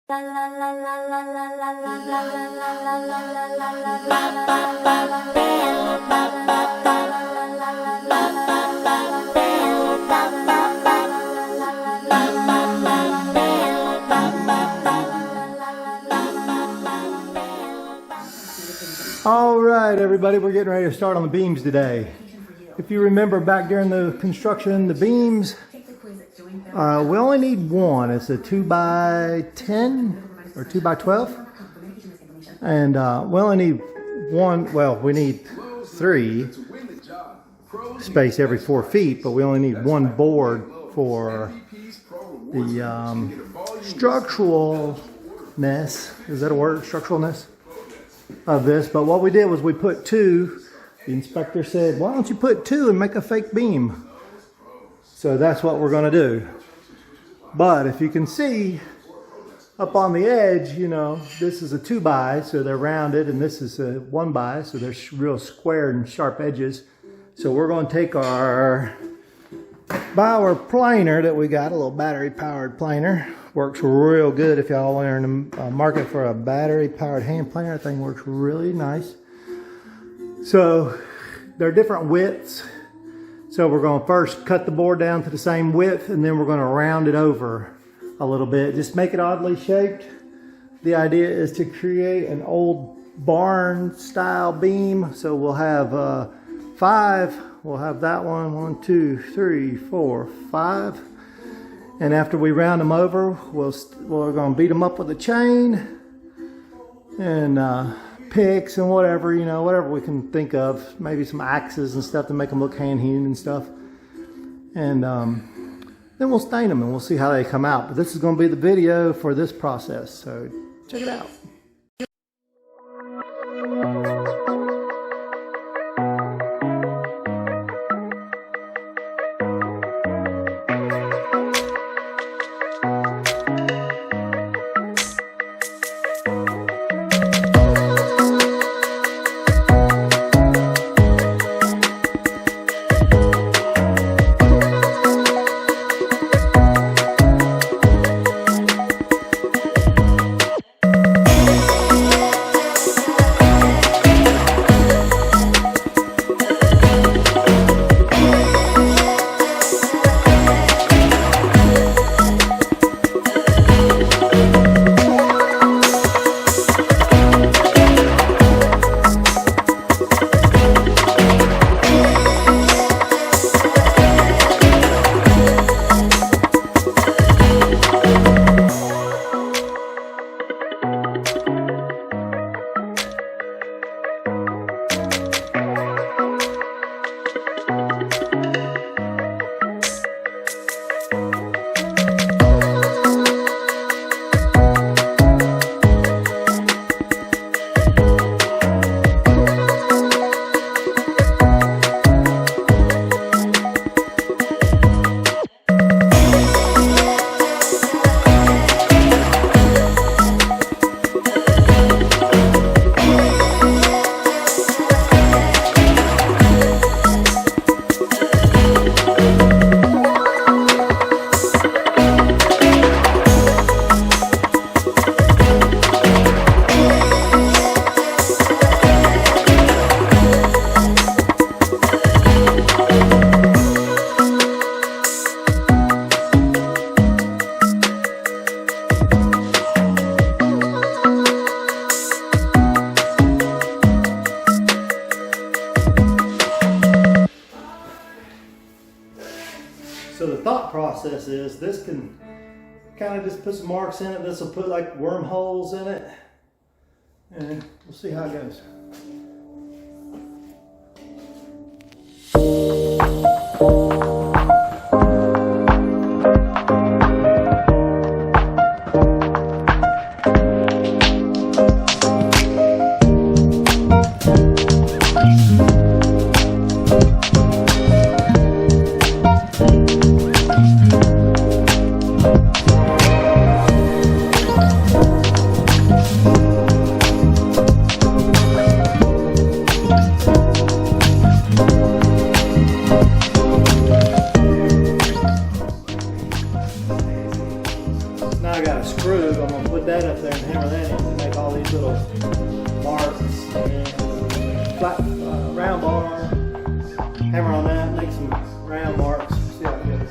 All right, everybody, we're getting ready to start on the beams today. If you remember back during the construction, the beams, we only need one. It's a 2x10 or 2x12. And we only need one, well, we need 3 space every 4 feet, but we only need one board for the structuralness. Is that a word? Structuralness of this. But what we did was we put 2. The inspector said, why don't you put 2 and make a fake beam? So that's what we're going to do. But if you can see up on the edge, you know, this is a 2x, so they're rounded, and this is a 1x, so they're real square and sharp edges. So we're going to take our Bauer planer that we got, a little battery powered planer. Works real good if y'all are in the market for a battery powered hand planer. That thing works really nice. So there are different widths. So we're going to first cut the board down to the same width, and then we're going to round it over a little bit. Just make it oddly shaped. The idea is to create an old barn style beam. So we'll have 5. We'll have that one, 1, 2, 3, 4, 5. And after we round them over, we're going to beat them up with a chain and picks and whatever, you know, whatever we can think of. Maybe some axes and stuff to make them look hand-hewn and stuff. And then we'll stain them and we'll see how they come out. But this is going to be the video for this process, so check it out. So the thought process is this can kind of just put some marks in it. This will put like wormholes in it, and we'll see how it goes. that up there and hammer that in to make all these little marks and flat round bar. Hammer on that, make some round marks. See how it goes.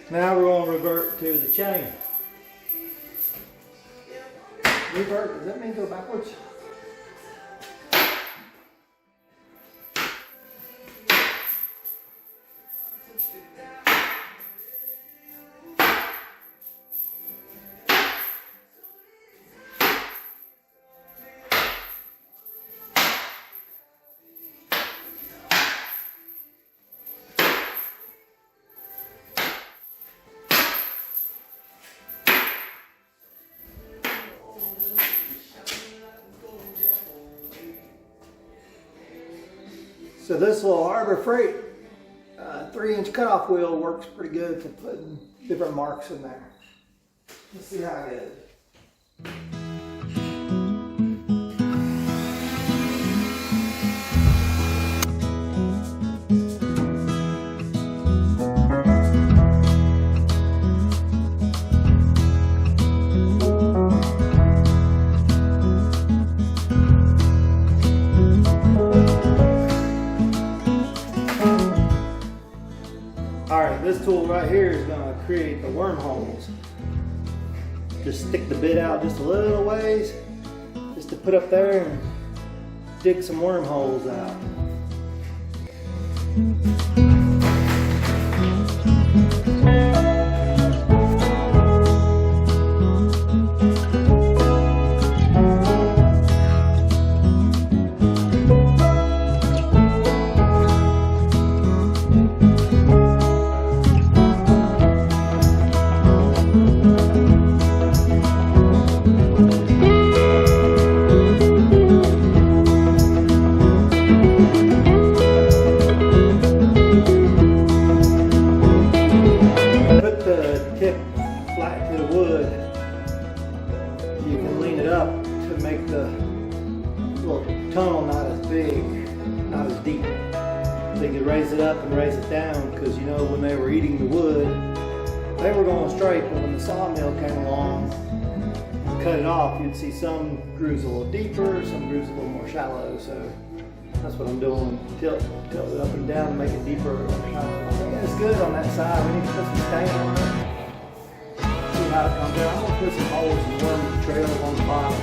Now we're going to revert to the chain. Revert, does that mean go backwards? So this little Harbor Freight 3-inch cutoff wheel works pretty good for putting different marks in there. Let's see how it is. This tool right here is going to create the wormholes. Just stick the bit out just a little ways, just to put up there and dig some wormholes out. Tunnel not as big, not as deep. They could raise it up and raise it down because, you know, when they were eating the wood, they were going straight, but when the sawmill came along and cut it off, you'd see some grooves a little deeper, some grooves a little more shallow. So that's what I'm doing, tilt it up and down to make it deeper or shallow. I think that's good on that side. We need to put some stain on there. See how it comes out. I'm going to put some holes and worm trails on the bottom.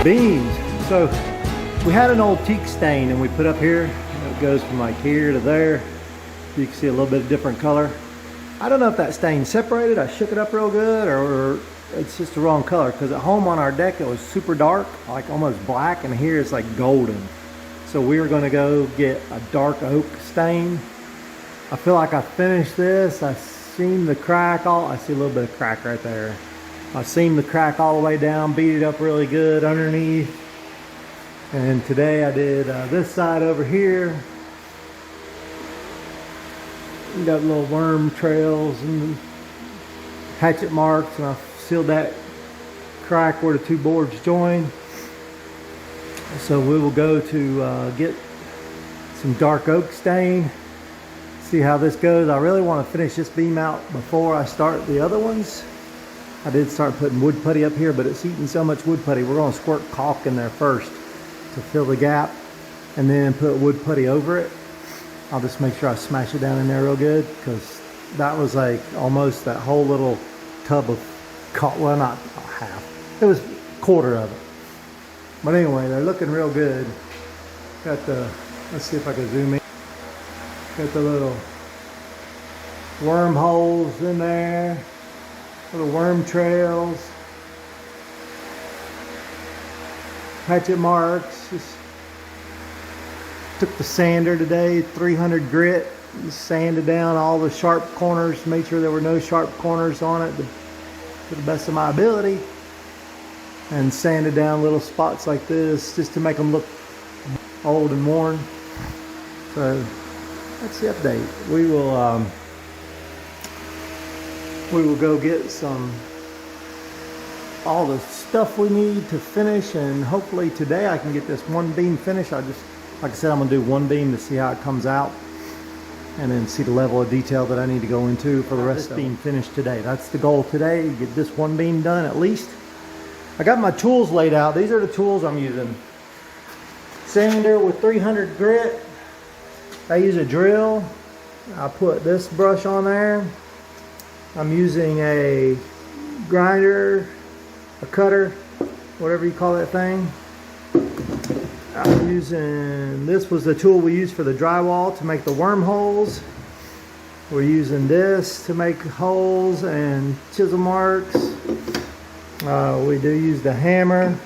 Beams. So we had an old teak stain and we put up here. It goes from like here to there. You can see a little bit of different color. I don't know if that stain separated. I shook it up real good, or it's just the wrong color, because at home on our deck it was super dark, like almost black, and here it's like golden. So we were going to go get a dark oak stain. I feel like I finished this. I seen the crack I see a little bit of crack right there. I seamed the crack all the way down, beat it up really good underneath. And today I did this side over here. We got little worm trails and hatchet marks, and I sealed that crack where the two boards join. So we will go to get some dark oak stain, see how this goes. I really want to finish this beam out before I start the other ones. I did start putting wood putty up here, but it's eating so much wood putty. We're going to squirt caulk in there first to fill the gap and then put wood putty over it. I'll just make sure I smash it down in there real good, because that was like almost that whole little tub of caulk. Well, not half. It was a quarter of it. But anyway, they're looking real good. Got the, let's see if I can zoom in. Got the little wormholes in there, little worm trails, hatchet marks. Just took the sander today, 300 grit, sanded down all the sharp corners, made sure there were no sharp corners on it to the best of my ability, and sanded down little spots like this just to make them look old and worn. So that's the update. We will go get all the stuff we need to finish, and hopefully today I can get this one beam finished. Like I said, I'm gonna do one beam to see how it comes out, and then see the level of detail that I need to go into for the rest of it. Beam finished today. That's the goal today, get this one beam done at least. I got my tools laid out. These are the tools I'm using. Sander with 300 grit. I use a drill. I put this brush on there. I'm using a grinder, a cutter, whatever you call that thing. I'm using, this was the tool we used for the drywall to make the wormholes. We're using this to make holes and chisel marks. We do use the hammer,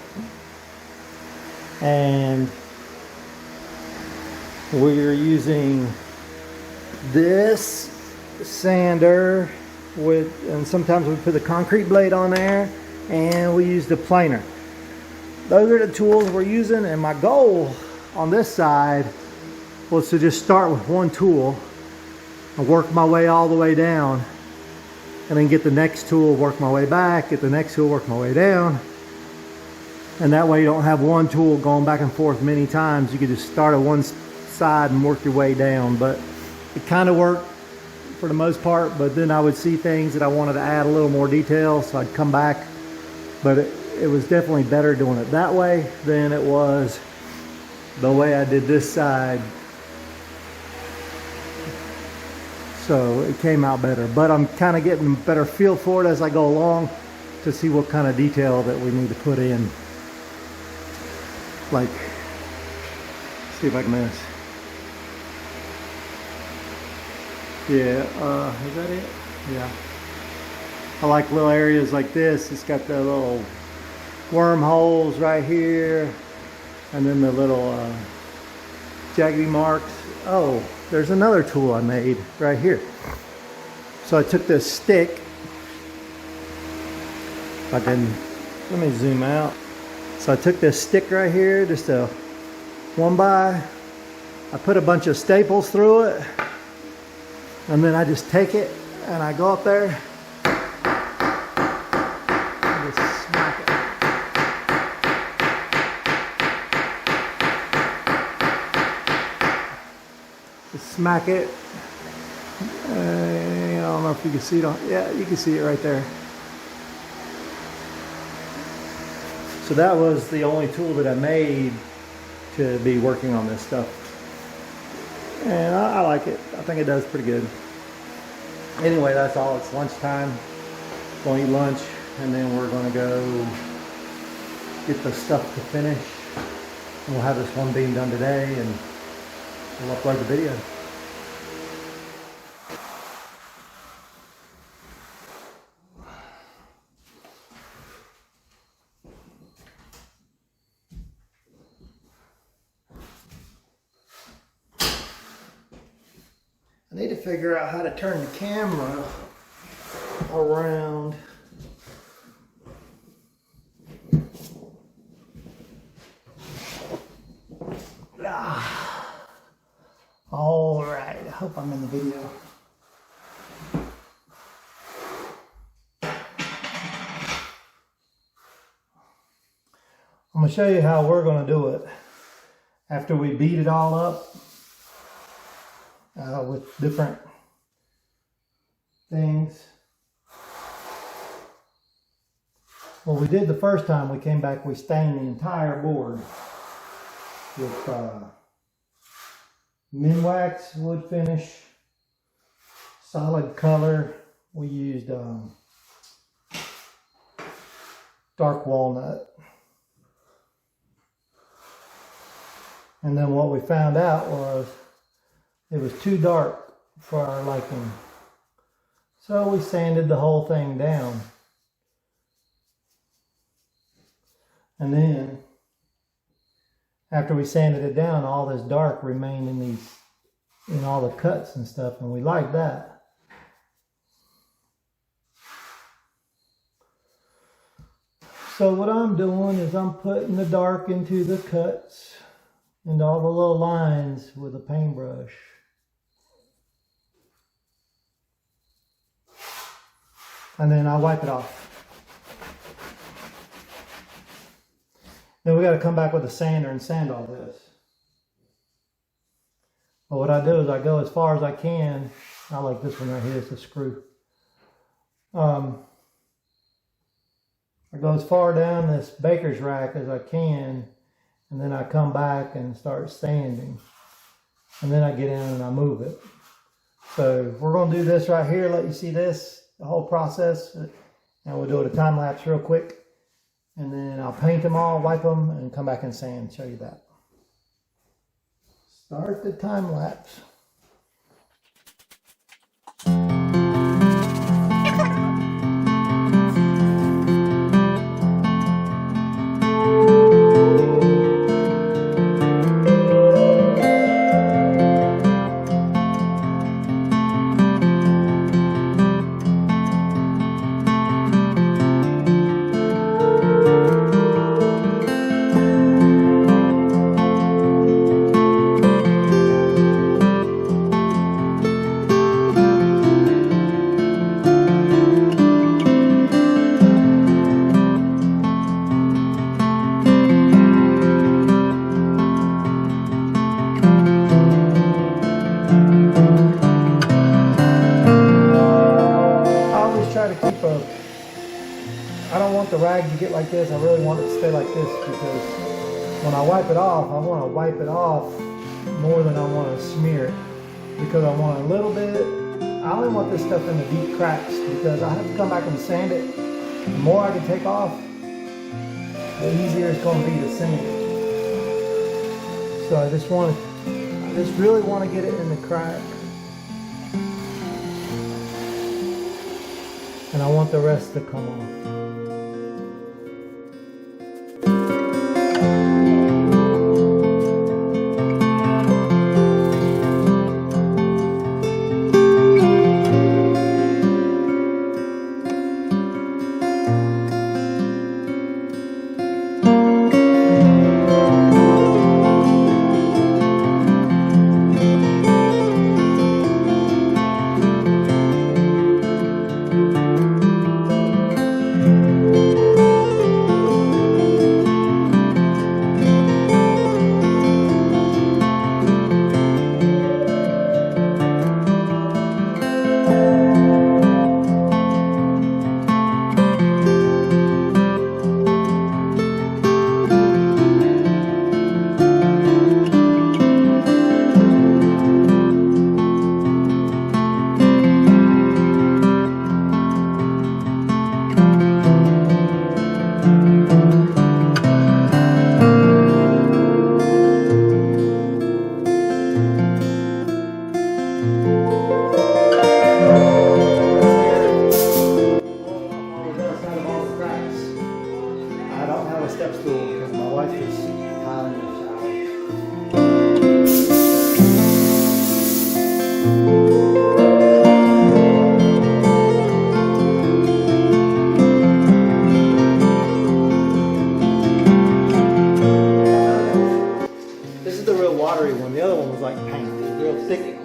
and we're using this sander and sometimes we put the concrete blade on there, and we use the planer. Those are the tools we're using, and my goal on this side was to just start with one tool and work my way all the way down, and then get the next tool, work my way back, get the next tool, work my way down. And that way you don't have one tool going back and forth many times. You can just start at one side and work your way down. But it kind of worked for the most part, but then I would see things that I wanted to add a little more detail, so I'd come back. But it was definitely better doing it that way than it was the way I did this side. So it came out better, but I'm kind of getting a better feel for it as I go along to see what kind of detail that we need to put in. Like, see if I can miss. Yeah, is that it? Yeah. I like little areas like this. It's got the little wormholes right here, and then the little jaggedy marks. Oh, there's another tool I made right here. So I took this stick. If I can, let me zoom out. So I took this stick right here, just a 1x. I put a bunch of staples through it, and then I just take it and I go up there and just smack it. Just smack it. I don't know if you can see it on, yeah, you can see it right there. So that was the only tool that I made to be working on this stuff. And I like it. I think it does pretty good. Anyway, that's all. It's lunchtime. Going to eat lunch, and then we're going to go get the stuff to finish. And we'll have this one beam done today, and we'll upload the video. I need to figure out how to turn the camera around. All right, I hope I'm in the video. I'm going to show you how we're going to do it. After we beat it all up with different things. What we did the first time we came back, we stained the entire board with Minwax wood finish, solid color. We used dark walnut. And then what we found out was it was too dark for our liking. So we sanded the whole thing down. And then after we sanded it down, all this dark remained in all the cuts and stuff, and we like that. So what I'm doing is I'm putting the dark into the cuts and all the little lines with a paintbrush. And then I wipe it off. Then we got to come back with a sander and sand all this. But what I do is I go as far as I can. I like this one right here, it's a screw. I go as far down this baker's rack as I can, and then I come back and start sanding. And then I get in and I move it. So we're going to do this right here, let you see this, the whole process. And we'll do it a time lapse real quick. And then I'll paint them all, wipe them, and come back and sand, show you that. Start the time lapse. I don't want the rag to get like this. I really want it to stay like this because when I wipe it off, I want to wipe it off more than I want to smear it, because I want a little bit. I only want this stuff in the deep cracks because I have to come back and sand it. The more I can take off, the easier it's going to be to sand. So I just really want to get it in the crack. And I want the rest to come off.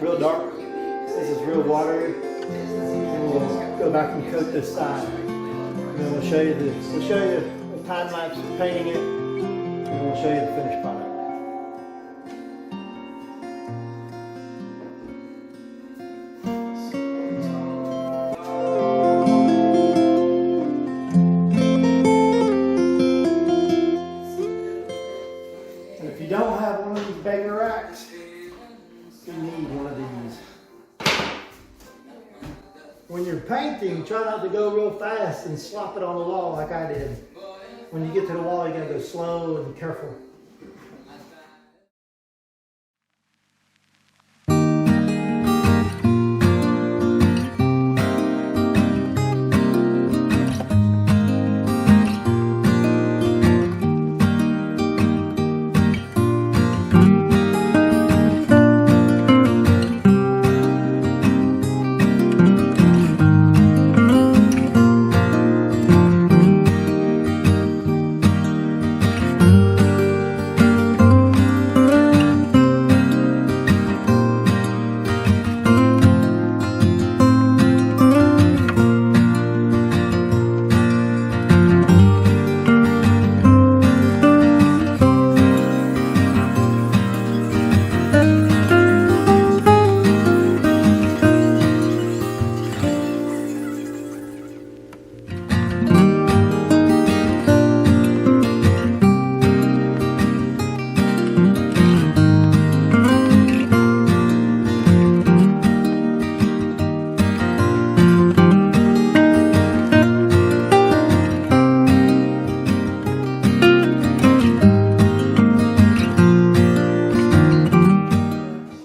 Real dark. This is real watery. And we'll go back and coat this side. And then we'll show you the time lapse of painting it. show you the finished product. And if you don't have one of these beggar racks, you need one of these. When you're painting, try not to go real fast and slop it on the wall like I did. When you get to the wall, you gotta go slow and careful.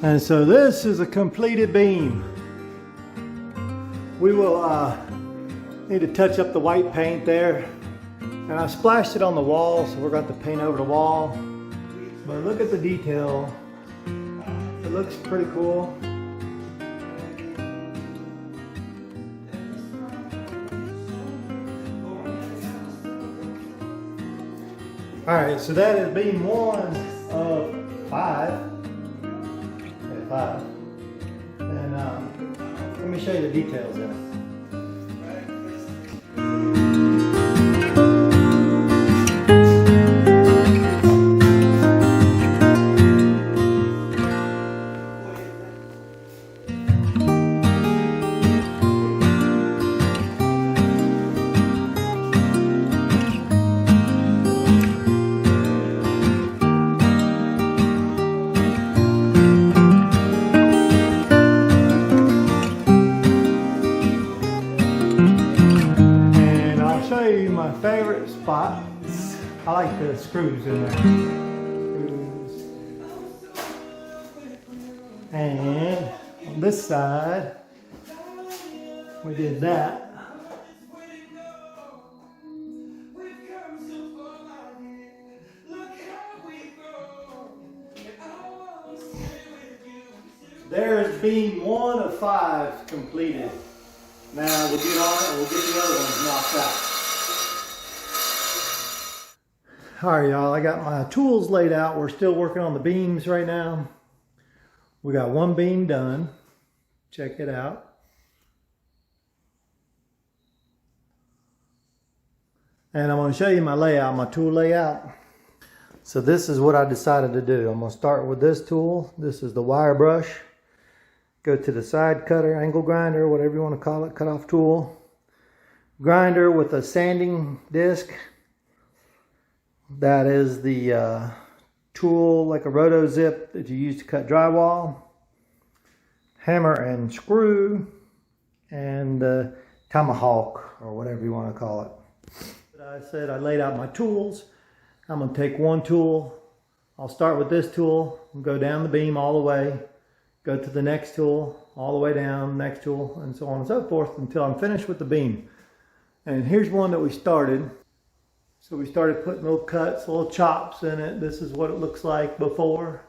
And so this is a completed beam. We will need to touch up the white paint there. And I splashed it on the wall, so we're going to paint over the wall. But look at the detail. It looks pretty cool. Alright, so that is beam 1 of 5. And let me show you the details in it. My favorite spots. I like the screws in there. And on this side, we did that. There's beam 1 of 5 completed. Now we'll get on it and we'll get the other ones knocked out. Alright y'all, I got my tools laid out. We're still working on the beams right now. We got one beam done. Check it out. And I'm going to show you my layout, my tool layout. So this is what I decided to do. I'm going to start with this tool. This is the wire brush. Go to the side cutter, angle grinder, whatever you want to call it, cutoff tool. Grinder with a sanding disc. That is the tool, like a roto zip that you use to cut drywall. Hammer and screw, and tomahawk, or whatever you want to call it. I said I laid out my tools. I'm going to take one tool. I'll start with this tool and go down the beam all the way. Go to the next tool, all the way down, next tool, and so on and so forth until I'm finished with the beam. And here's one that we started. So we started putting little cuts, little chops in it. This is what it looks like before.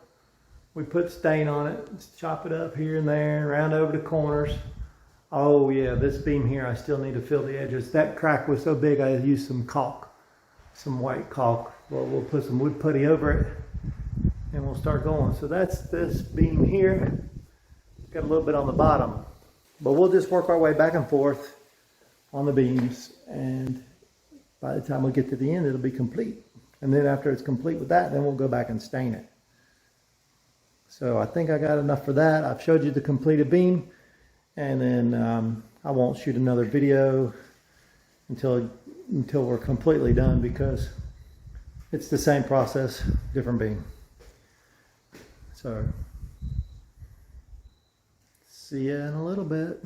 We put stain on it, just chop it up here and there, round over the corners. Oh yeah, this beam here, I still need to fill the edges. That crack was so big I used some caulk, some white caulk. Well, we'll put some wood putty over it and we'll start going. So that's this beam here. Got a little bit on the bottom, but we'll just work our way back and forth on the beams, and by the time we get to the end, it'll be complete. And then after it's complete with that, then we'll go back and stain it. So I think I got enough for that. I've showed you the completed beam, and then I won't shoot another video until we're completely done, because it's the same process, different beam. So see ya in a little bit.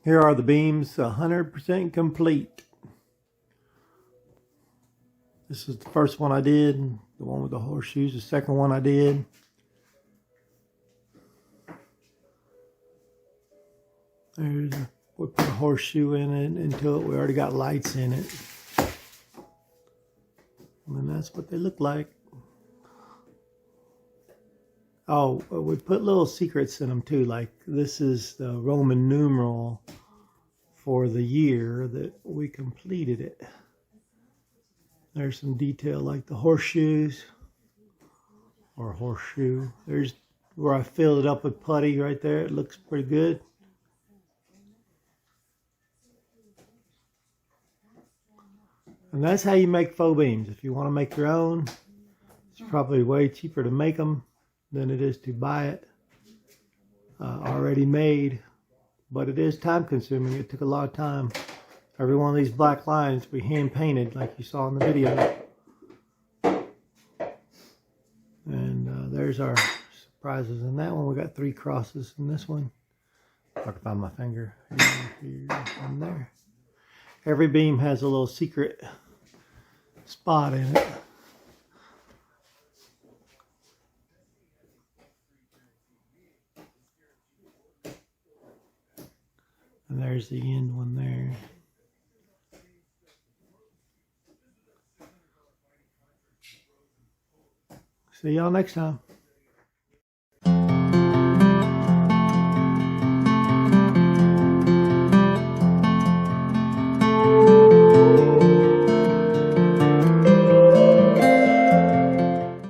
Here are the beams, 100% complete. This is the first one I did, the one with the horseshoes. The second one I did. We put a horseshoe in it until we already got lights in it. And that's what they look like. Oh, we put little secrets in them too, like this is the Roman numeral for the year that we completed it. There's some detail like the horseshoes, or horseshoe. There's where I filled it up with putty right there. It looks pretty good. And that's how you make faux beams. If you want to make your own, it's probably way cheaper to make them than it is to buy it already made. But it is time consuming. It took a lot of time. Every one of these black lines we hand painted like you saw in the video. And there's our surprises in that one. We got 3 crosses in this one. If I can find my finger. Here, and there. Every beam has a little secret spot in it. And there's the end one there. See y'all next time.